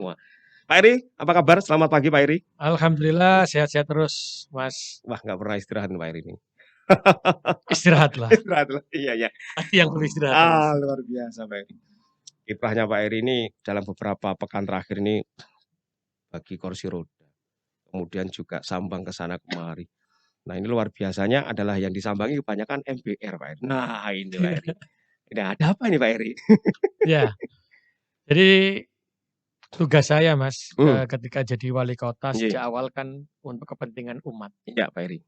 Wah. Pak Eri, apa kabar? Selamat pagi Pak Eri. Alhamdulillah sehat-sehat terus, Mas. Wah, nggak pernah istirahat nih Pak Eri ini. Istirahatlah. Istirahat lah. Iya, iya. Hati yang perlu istirahat, Mas. Luar biasa Pak Eri. Kiprahnya Pak Eri ini dalam beberapa pekan terakhir ini bagi kursi roda. Kemudian juga sambang ke sana kemari. Nah, ini luar biasanya adalah yang disambangi kebanyakan MBR Pak Eri. Nah, ini Pak Eri. Ini ada apa ini Pak Eri? Ya, jadi tugas saya, Mas, Hmm, ketika jadi wali kota iya, sejak awal kan untuk kepentingan umat. iya Pak Eri.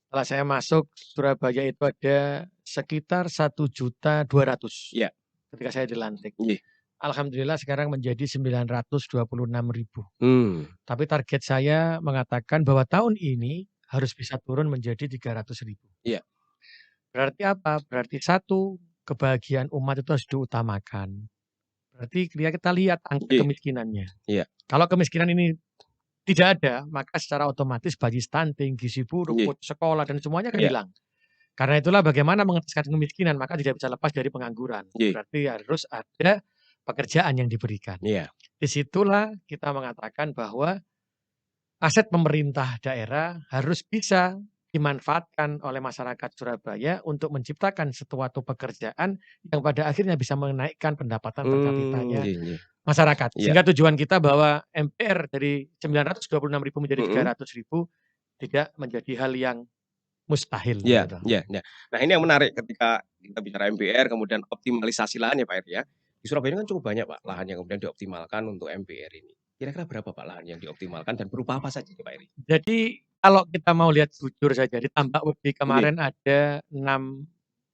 Setelah saya masuk Surabaya itu ada sekitar 1.200.000 Iya, ketika saya dilantik. iya. Alhamdulillah sekarang menjadi 926.000. Hmm, Tapi target saya mengatakan bahwa tahun ini harus bisa turun menjadi 300.000. iya, Berarti apa? Berarti satu, kebahagiaan umat itu harus diutamakan. Berarti kita lihat angka iya, kemiskinannya. iya, Kalau kemiskinan ini tidak ada, maka secara otomatis bayi stunting, gizi buruk, iya, putus sekolah, dan semuanya akan iya, hilang. Karena itulah bagaimana mengentaskan kemiskinan, maka tidak bisa lepas dari pengangguran. iya, Berarti harus ada pekerjaan yang diberikan. iya. Disitulah kita mengatakan bahwa aset pemerintah daerah harus bisa dimanfaatkan oleh masyarakat Surabaya untuk menciptakan suatu pekerjaan yang pada akhirnya bisa menaikkan pendapatan per kapitanya Iya, iya. masyarakat. Iya. Sehingga tujuan kita bahwa MPR dari 926.000 menjadi Mhm. 300.000 tidak menjadi hal yang mustahil Iya, gitu. iya, iya. Nah, ini yang menarik ketika kita bicara MBR kemudian optimalisasi lahan ya Pak Eri ya. Di Surabaya ini kan cukup banyak Pak lahan yang kemudian dioptimalkan untuk MBR ini. Kira-kira berapa Pak lahan yang dioptimalkan dan berupa apa saja nih Pak Eri? Jadi kalau kita mau lihat jujur saja, di Tambak Wedi Nggih, kemarin ada 6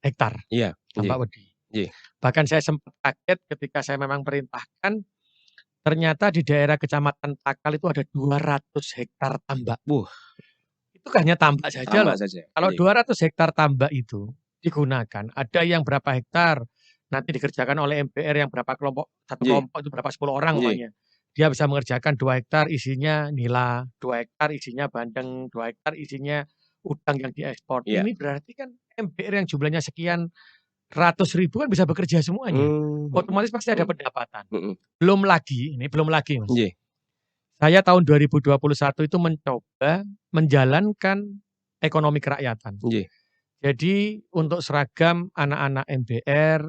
hektar iya, nggih, Tambak Wedi. nggih. Bahkan saya sempat kaget ketika saya memang perintahkan, ternyata di daerah Kecamatan Takal itu ada 200 hektar tambak. Wuh, Itu hanya tambak saja tambah loh. saja. Kalau Nggih, 200 hektar tambak itu digunakan, ada yang berapa hektar nanti dikerjakan oleh MPR yang berapa kelompok, satu nggih, kelompok itu berapa 10 orang nggih. umpamanya. Dia bisa mengerjakan 2 hektar isinya nila, 2 hektar isinya bandeng, 2 hektar isinya udang yang diekspor. Iya. Ini berarti kan MPR yang jumlahnya sekian ratus ribu kan bisa bekerja semuanya. Mhm, Otomatis pasti ada mhm, pendapatan. mhm. Belum lagi, ini belum lagi Mas. Nggih, Saya tahun 2021 itu mencoba menjalankan ekonomi kerakyatan. nggih. Jadi untuk seragam anak-anak MBR,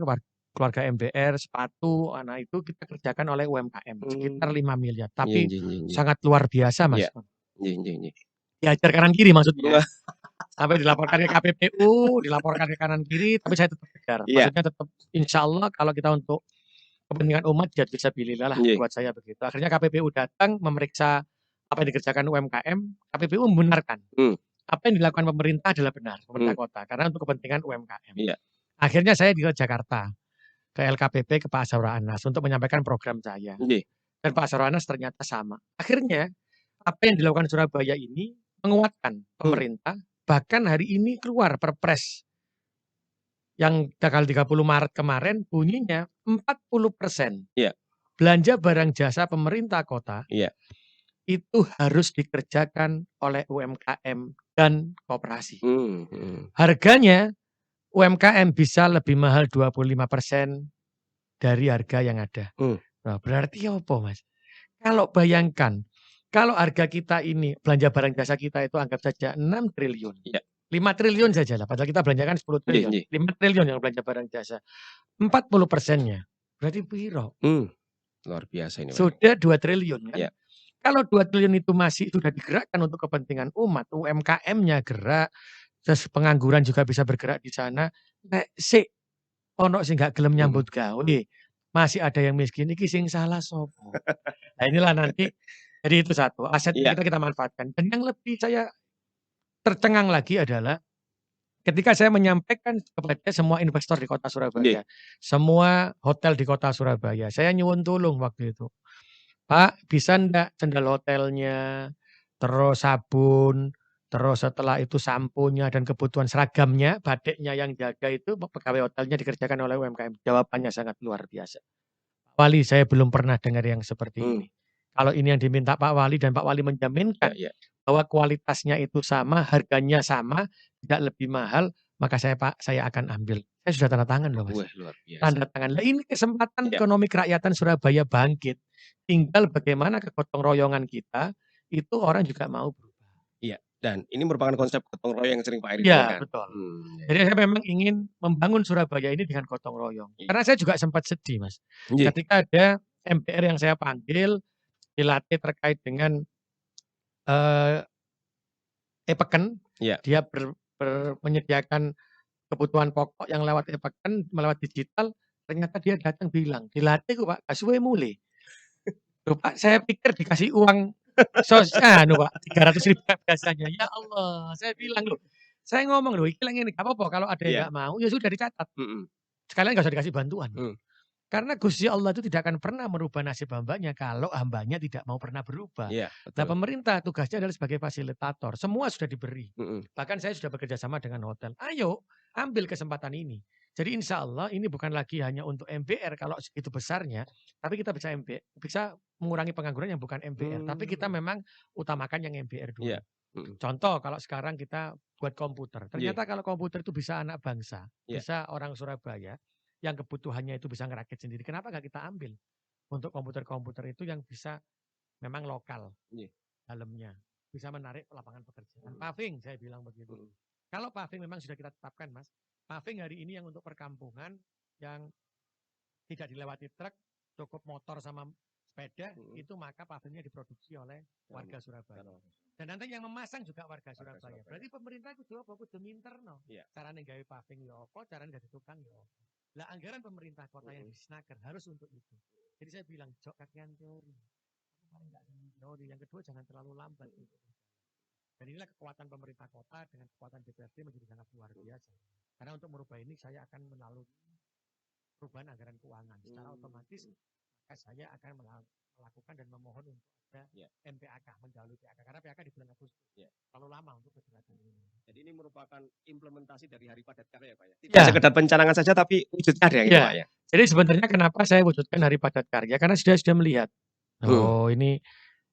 keluarga MBR, sepatu, anak itu kita kerjakan oleh UMKM sekitar 5 miliar. Nggih, Tapi nggih, nggih, nggih. sangat luar biasa Mas. Iya, nggih, nggih, nggih. Diajar kanan kiri maksudnya. Wah, Sampai dilaporkan ke KPPU, dilaporkan ke kanan kiri, tapi saya tetap kejar. iya, Maksudnya tetap insya Allah kalau kita untuk kepentingan umat jihad fisabilillah lah nggih, buat saya begitu. Akhirnya KPPU datang memeriksa apa yang dikerjakan UMKM, KPPU membenarkan mmm, apa yang dilakukan pemerintah adalah benar, pemerintah mmm, kota, karena untuk kepentingan UMKM. iya, Akhirnya saya di Jakarta, ke LKPP, ke Pak Asrul Anas untuk menyampaikan program saya. nggih, Dan Pak Asrul Anas ternyata sama. Akhirnya apa yang dilakukan Surabaya ini menguatkan mmm, pemerintah, bahkan hari ini keluar Perpres yang tanggal 30 Maret kemarin bunyinya 40% iya, belanja barang jasa pemerintah kota iya. itu harus dikerjakan oleh UMKM dan koperasi. Mhm. Harganya UMKM bisa lebih mahal 25% dari harga yang ada. Mmm, Nah, berarti apa, Mas? Kalau bayangkan, kalau harga kita ini, belanja barang jasa kita itu anggap saja 6 triliun. iya, 5 triliun sajalah, padahal kita belanjakan 10 nggih, triliun. nggih. 5 triliun yang belanja barang jasa. 40%-nya, berarti piro? Mmm, luar biasa ini Pak Eri. Sudah 2 triliun kan? Iya, Kalau 2 triliun itu masih sudah digerakkan untuk kepentingan umat, UMKM-nya gerak, terus pengangguran juga bisa bergerak di sana, nek sik ono sing gak gelem mhm. nyambut gawe, masih ada yang miskin, iki sing salah sopo? Nah inilah nanti, jadi itu satu, aset Iya, kita manfaatkan. Dan yang lebih saya tercengang lagi adalah ketika saya menyampaikan kepada semua investor di kota nggih, Surabaya, semua hotel di kota Surabaya, saya nyuwun tulung waktu itu, "Pak, bisa ndak sendal hotelnya, terus sabun, terus setelah itu samponya dan kebutuhan seragamnya, batiknya yang jaga itu pegawai hotelnya dikerjakan oleh UMKM." Jawabannya sangat luar biasa. "Pak Wali, saya belum pernah dengar yang seperti mmm, ini. Kalau ini yang diminta Pak Wali dan Pak Wali iya, menjaminkan iya, bahwa kualitasnya itu sama, harganya sama, tidak lebih mahal, maka saya akan ambil. Saya sudah tanda tangan loh, Mas. Wah, luar biasa. Tanda tangan. Lah ini kesempatan Iya. ekonomi kerakyatan Surabaya bangkit. Tinggal bagaimana kegotong royongan kita, itu orang juga mau berubah. Iya, dan ini merupakan konsep gotong royong yang sering Pak Eri Iya, kan? betul. Ya. Jadi saya memang ingin membangun Surabaya ini dengan gotong royong. Iya. Karena saya juga sempat sedih, Mas. Iya. Ketika ada MPR yang saya panggil, dilatih terkait dengan e-Peken, Iya. dia menyediakan kebutuhan pokok yang lewat e-Peken, melewat digital, ternyata dia datang bilang, "Dilatih kok Pak, gak suwe mulai." Loh Pak, saya pikir dikasih uang Pak, 300.000 biasanya. Ya Allah, saya bilang loh, saya ngomong loh, "Iki ini gak apa-apa kalau ada yang Iya. gak mau, ya sudah dicatat." Sekalian gak usah dikasih bantuan. Karena Gusti Allah itu tidak akan pernah merubah nasib hambanya kalau hambanya tidak mau pernah berubah. Iya, Nah, betul. pemerintah tugasnya adalah sebagai fasilitator. Semua sudah diberi. Bahkan saya sudah bekerja sama dengan hotel. Ayo, ambil kesempatan ini. Jadi insya Allah ini bukan lagi hanya untuk MPR kalau segitu besarnya, tapi kita bisa mengurangi pengangguran yang bukan MPR. Tapi kita memang utamakan yang MPR dulu. Iya. Contoh kalau sekarang kita buat komputer. Iya. Ternyata kalau komputer itu bisa anak bangsa, Iya. bisa orang Surabaya, yang kebutuhannya itu bisa ngerakit sendiri. Kenapa nggak kita ambil untuk komputer-komputer itu yang bisa memang lokal Iya. dalamnya, bisa menarik lapangan pekerjaan. Paving saya bilang begitu. Kalau paving memang sudah kita tetapkan, Mas. Paving hari ini yang untuk perkampungan yang tidak dilewati truk, cukup motor sama sepeda, itu maka pavingnya diproduksi oleh warga Surabaya. Dan nanti yang memasang juga warga Surabaya. Berarti pemerintah itu juga kudu minterno. Carane gawe paving ya apa, carane gawe tukang ya apa. Lah anggaran pemerintah kota yang disnaker harus untuk itu. Jadi saya bilang, jok kakian teori. Paling enggak teori. Yang kedua jangan terlalu lambat. Dan inilah kekuatan pemerintah kota dengan kekuatan DPRD menjadi sangat luar biasa. Karena untuk merubah ini saya akan melalui perubahan anggaran keuangan. Secara otomatis maka saya akan melakukan dan memohon untuk ada MPAK, mendahului PAK. Karena PAK di bulan Agustus. Terlalu lama untuk kegiatan ini. Jadi ini merupakan implementasi dari Hari Padat Karya ya Pak ya? Tidak sekedar pencanangan saja tapi wujudnya ada gitu Pak ya? Jadi sebenarnya kenapa saya wujudkan Hari Padat Karya? Karena sudah melihat, oh ini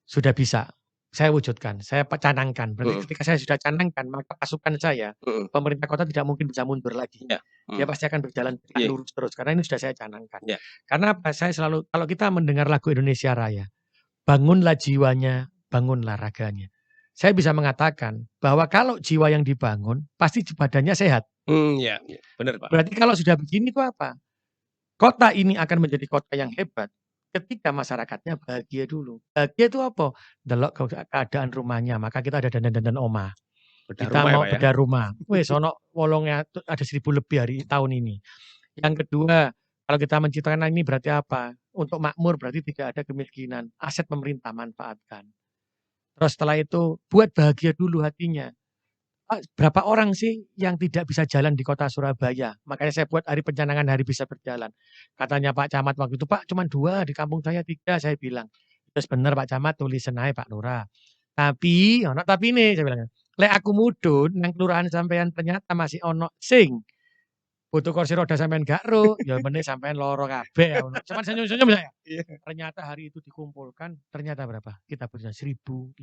sudah bisa. Saya wujudkan, saya canangkan. Berarti ketika saya sudah canangkan, maka pasukan saya, pemerintah kota tidak mungkin bisa mundur lagi. Dia pasti akan berjalan lurus terus. Karena ini sudah saya canangkan. Karena apa? Saya selalu, kalau kita mendengar lagu Indonesia Raya, bangunlah jiwanya, bangunlah raganya. Saya bisa mengatakan bahwa kalau jiwa yang dibangun, pasti badannya sehat. Iya, benar Pak. Berarti kalau sudah begini itu apa? Kota ini akan menjadi kota yang hebat ketika masyarakatnya bahagia dulu. Bahagia itu apa? Delok keadaan rumahnya, maka kita ada dandan-dandan omah. Kita mau bedah rumah. Wes ono wolongnya ada 1.000 lebih hari tahun ini. Yang kedua, kalau kita menciptakan ini berarti apa? Untuk makmur berarti tidak ada kemiskinan. Aset pemerintah manfaatkan. Terus setelah itu buat bahagia dulu hatinya. Berapa orang sih yang tidak bisa jalan di kota Surabaya? Makanya saya buat hari pencanangan hari bisa berjalan. Katanya Pak Camat waktu itu, Pak cuma 2, di kampung saya 3, saya bilang. Terus bener Pak Camat, tulisin aja Pak Lurah. Tapi, tapi ini saya bilang, lek aku mudun, nang kelurahan sampean ternyata masih ono sing butuh kursi roda sampean gak ro, ya bener sampean loro kabeh. Cuman senyum-senyum saya. Ternyata hari itu dikumpulkan, ternyata berapa? Kita berikan 1.500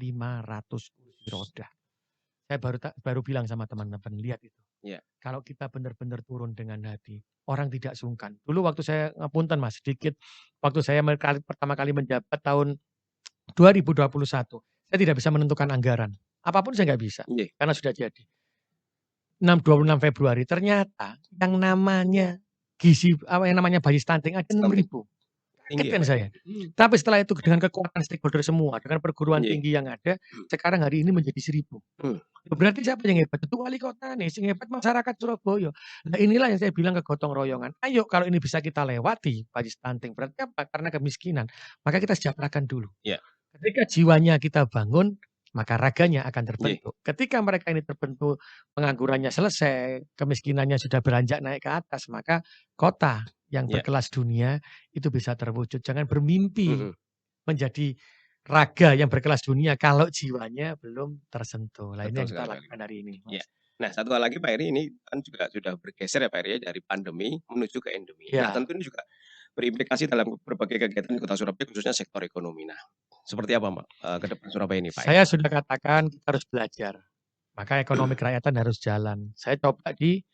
kursi roda. Saya baru bilang sama teman-teman, lihat itu. Kalau kita benar-benar turun dengan hati, orang tidak sungkan. Dulu waktu saya ngapunten Mas, sedikit waktu saya pertama kali menjabat tahun 2021, saya tidak bisa menentukan anggaran. Apapun saya nggak bisa, karena sudah jadi. 26 Februari ternyata yang namanya yang namanya bayi stunting ada 6.000. Kaget kan saya. Tapi setelah itu dengan kekuatan stakeholder semua, dengan perguruan tinggi yang ada, sekarang hari ini menjadi 1.000. Berarti siapa yang hebat? Itu wali kota nih, yang hebat masyarakat Surabaya. Nah inilah yang saya bilang ke gotong royongan. Ayo kalau ini bisa kita lewati bayi stunting. Berarti apa? Karena kemiskinan. Maka kita sejahterakan dulu. Ketika jiwanya kita bangun, maka raganya akan terbentuk. Ketika mereka ini terbentuk, penganggurannya selesai, kemiskinannya sudah beranjak naik ke atas, maka kota yang berkelas dunia itu bisa terwujud. Jangan bermimpi menjadi raga yang berkelas dunia kalau jiwanya belum tersentuh. Nah, ini yang kita lakukan hari ini. Nah, satu hal lagi Pak Eri, ini kan juga sudah bergeser ya Pak Eri dari pandemi menuju ke endemi. Nah, tentu ini juga berimplikasi dalam berbagai kegiatan di Kota Surabaya, khususnya sektor ekonomi. Nah, seperti apa Pak ke depan Surabaya ini Pak? Saya sudah katakan kita harus belajar. Maka ekonomi kerakyatan harus jalan. Saya coba di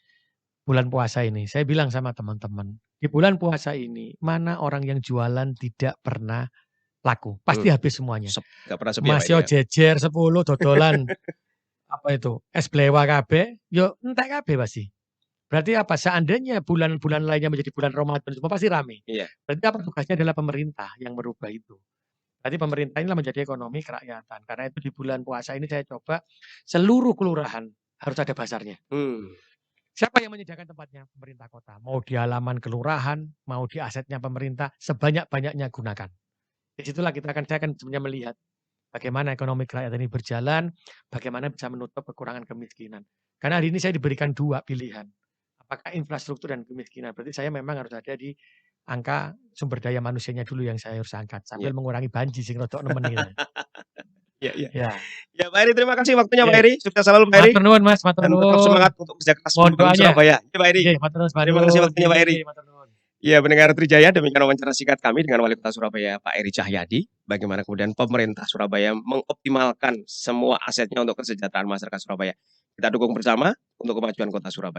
bulan puasa ini, saya bilang sama teman-teman, di bulan puasa ini, mana orang yang jualan tidak pernah laku, pasti habis semuanya. Nggak pernah sepi ya, Pak, Mas ini yo ya? jejer 10 dodolan, apa itu, es blewa kabeh, yo entek kabeh pasti. Berarti apa, seandainya bulan-bulan lainnya menjadi bulan Ramadan semua pasti rame. Iya. Berarti apa, tugasnya adalah pemerintah yang merubah itu. Berarti pemerintah inilah menjadi ekonomi kerakyatan. Karena itu di bulan puasa ini saya coba seluruh kelurahan harus ada bazarnya. Siapa yang menyediakan tempatnya? Pemerintah kota. Mau di halaman kelurahan, mau di asetnya pemerintah, sebanyak-banyaknya gunakan. Di situlah saya akan sebenarnya melihat bagaimana ekonomi kerakyatan ini berjalan, bagaimana bisa menutup kekurangan kemiskinan. Karena hari ini saya diberikan 2 pilihan. Apakah infrastruktur dan kemiskinan. Berarti saya memang harus ada di angka sumber daya manusianya dulu yang saya harus angkat. Sambil mengurangi banji sing rodok nemen iki. Iya iya. Ya. Ya Pak Heri, terima kasih waktunya Pak Oke. Heri. Sukses selalu Pak Heri. Matur nuwun Mas, matur Dan tetap nuwun. semangat untuk kerja keras Mohon membangun doanya. Surabaya. Ya Pak Heri. Oke, matur nuwun. Terima kasih waktunya Pak Heri. Matur nuwun. Ya, pendengar Trijaya, demikian wawancara singkat kami dengan Wali Kota Surabaya, Pak Heri Cahyadi. Bagaimana kemudian pemerintah Surabaya mengoptimalkan semua asetnya untuk kesejahteraan masyarakat Surabaya. Kita dukung bersama untuk kemajuan Kota Surabaya.